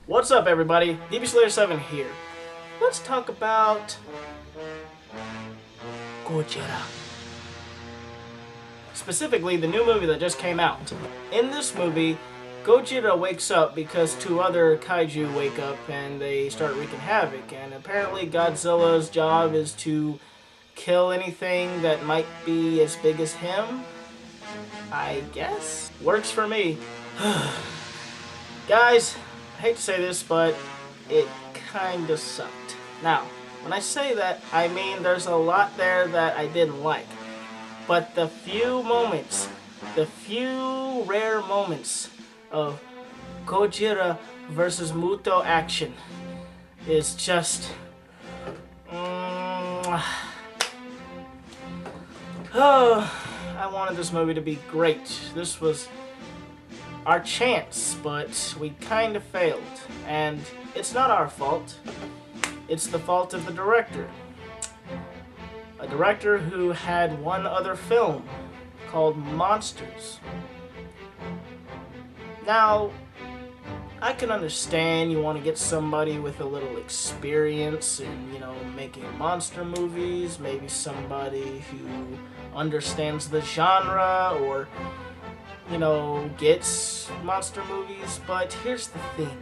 What's up, everybody? DBSlayer7 here. Let's talk about Godzilla. Specifically, the new movie that just came out. In this movie, Godzilla wakes up because two other kaiju wake up and they start wreaking havoc. And apparently Godzilla's job is to kill anything that might be as big as him. I guess? Works for me. Guys, I hate to say this, but it kinda sucked. Now, when I say that, I mean there's a lot there that I didn't like. But the few rare moments of Godzilla versus Muto action is just... Oh, I wanted this movie to be great. This was our chance, but we kind of failed. And it's not our fault. It's the fault of the director. A director who had one other film called Monsters. Now, I can understand you want to get somebody with a little experience in, making monster movies, maybe somebody who understands the genre or, gets monster movies, but here's the thing.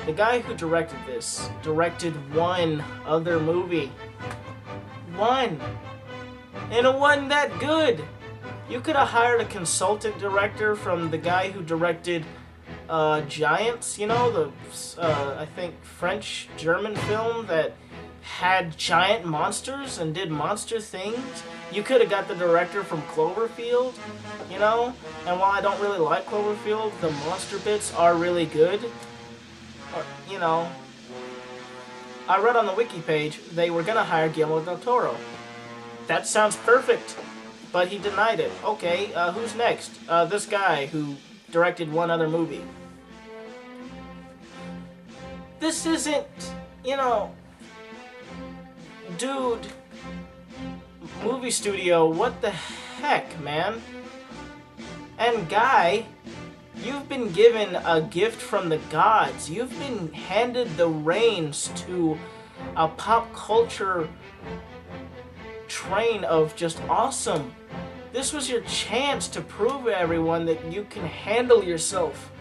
The guy who directed this directed one other movie. One. And it wasn't that good. You could have hired a consultant director from the guy who directed Giants, I think French-German film that had giant monsters and did monster things. You could have got the director from Cloverfield, and while I don't really like Cloverfield, the monster bits are really good. I read on the wiki page they were gonna hire Guillermo del Toro. That sounds perfect, but he denied it. Okay, who's next? This guy who directed one other movie. This isn't, dude, movie studio, what the heck, man? And guy, you've been given a gift from the gods. You've been handed the reins to a pop culture train of just awesome. This was your chance to prove to everyone that you can handle yourself.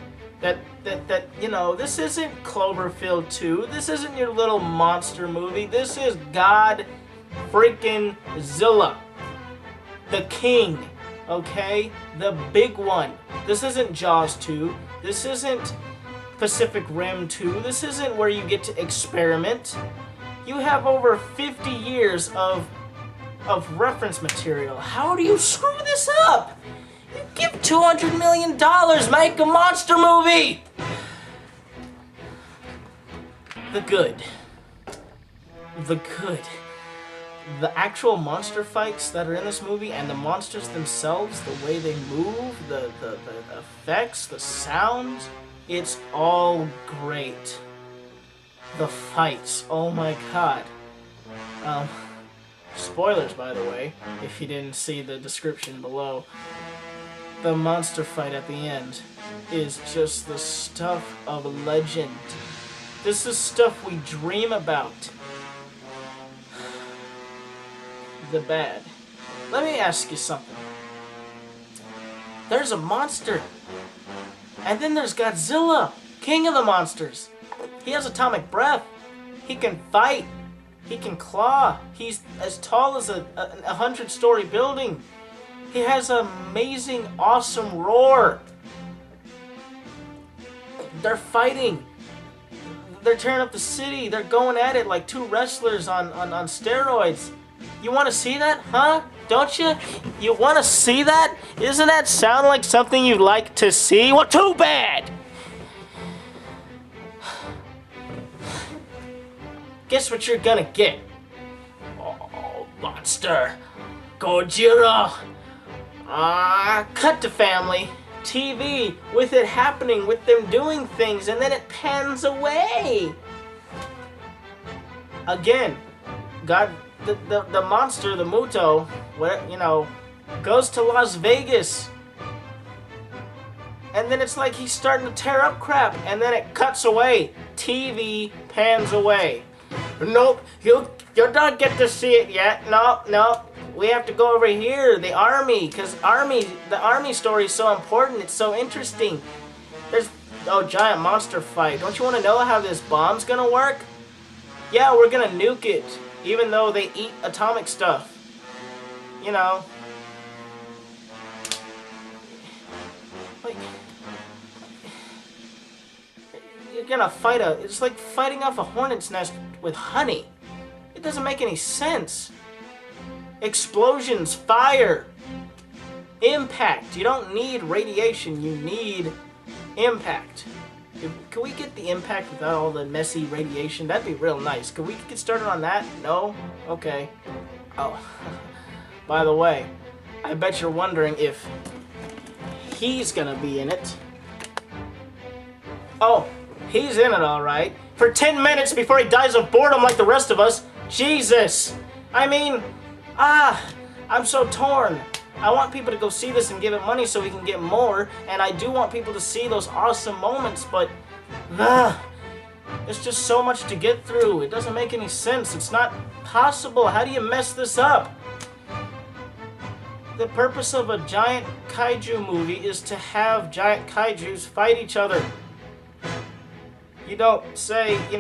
That this isn't Cloverfield 2. This isn't your little monster movie. This is God freaking Zilla. The king, okay? The big one. This isn't Jaws 2. This isn't Pacific Rim 2. This isn't where you get to experiment. You have over 50 years of reference material. How do you screw this up? You give $200 million, make a monster movie! The good. The actual monster fights that are in this movie and the monsters themselves, the way they move, the effects, the sounds, it's all great. The fights, oh my god. Spoilers, by the way, if you didn't see the description below. The monster fight at the end is just the stuff of legend. This is stuff we dream about. The bad. Let me ask you something. There's a monster. And then there's Godzilla, king of the monsters. He has atomic breath. He can fight. He can claw. He's as tall as a 100-story building. He has an amazing, awesome roar. They're fighting. They're tearing up the city. They're going at it like two wrestlers on steroids. You want to see that, huh? Don't you? You want to see that? Doesn't that sound like something you'd like to see? Well, too bad! Guess what you're gonna get? Oh, monster. Godzilla. Cut to family. TV, with it happening, with them doing things, and then it pans away. Again, the monster, the Muto, goes to Las Vegas. And then it's like he's starting to tear up crap, and then it cuts away. TV pans away. Nope, you don't get to see it yet. No. We have to go over here, the army, because the army story is so important. It's so interesting. There's giant monster fight. Don't you want to know how this bomb's gonna work? Yeah, we're gonna nuke it, even though they eat atomic stuff. You know. Like, you're gonna fight it's like fighting off a hornet's nest with honey. It doesn't make any sense. Explosions, fire, impact. You don't need radiation, you need impact. Can we get the impact without all the messy radiation? That'd be real nice. Can we get started on that? No? Okay. Oh, by the way, I bet you're wondering if he's gonna be in it. Oh, he's in it alright. For 10 minutes before he dies of boredom like the rest of us. Jesus! I mean, I'm so torn. I want people to go see this and give it money so we can get more, and I do want people to see those awesome moments, but it's just so much to get through. It doesn't make any sense. It's not possible. How do you mess this up? The purpose of a giant kaiju movie is to have giant kaijus fight each other. You don't say, you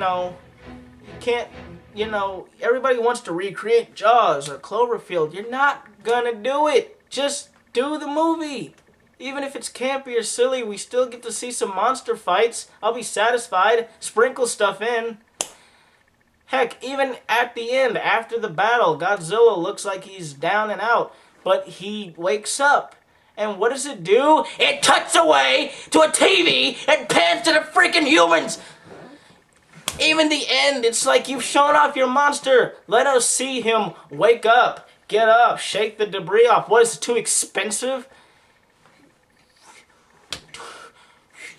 can't, everybody wants to recreate Jaws or Cloverfield. You're not gonna do it. Just do the movie. Even if it's campy or silly, we still get to see some monster fights. I'll be satisfied. Sprinkle stuff in. Heck, even at the end, after the battle, Godzilla looks like he's down and out. But he wakes up. And what does it do? It cuts away to a TV and pans to the freaking humans. Even the end, it's like you've shown off your monster. Let us see him wake up, get up, shake the debris off. What, is it too expensive?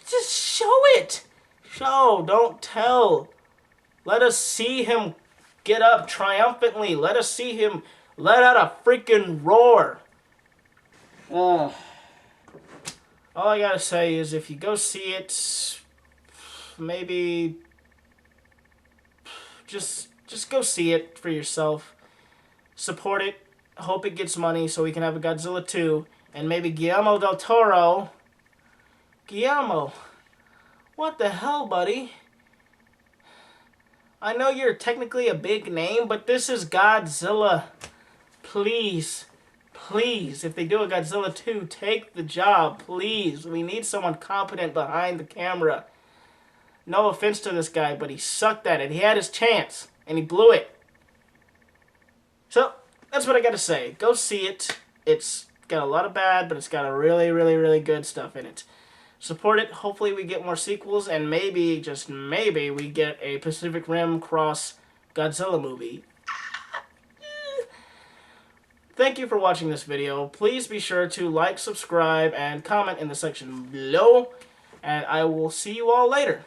Just show it. Show, don't tell. Let us see him get up triumphantly. Let us see him let out a freaking roar. All I gotta say is if you go see it, maybe just go see it for yourself. Support it. Hope it gets money so we can have a Godzilla 2. And maybe Guillermo del Toro. Guillermo, what the hell, buddy? I know you're technically a big name, but this is Godzilla. Please, if they do a Godzilla 2, take the job, please. We need someone competent behind the camera. No offense to this guy, but he sucked at it. He had his chance, and he blew it. So, that's what I gotta say. Go see it. It's got a lot of bad, but it's got a really, really, really good stuff in it. Support it. Hopefully we get more sequels, and maybe, just maybe, we get a Pacific Rim Cross Godzilla movie. Thank you for watching this video. Please be sure to like, subscribe, and comment in the section below. And I will see you all later.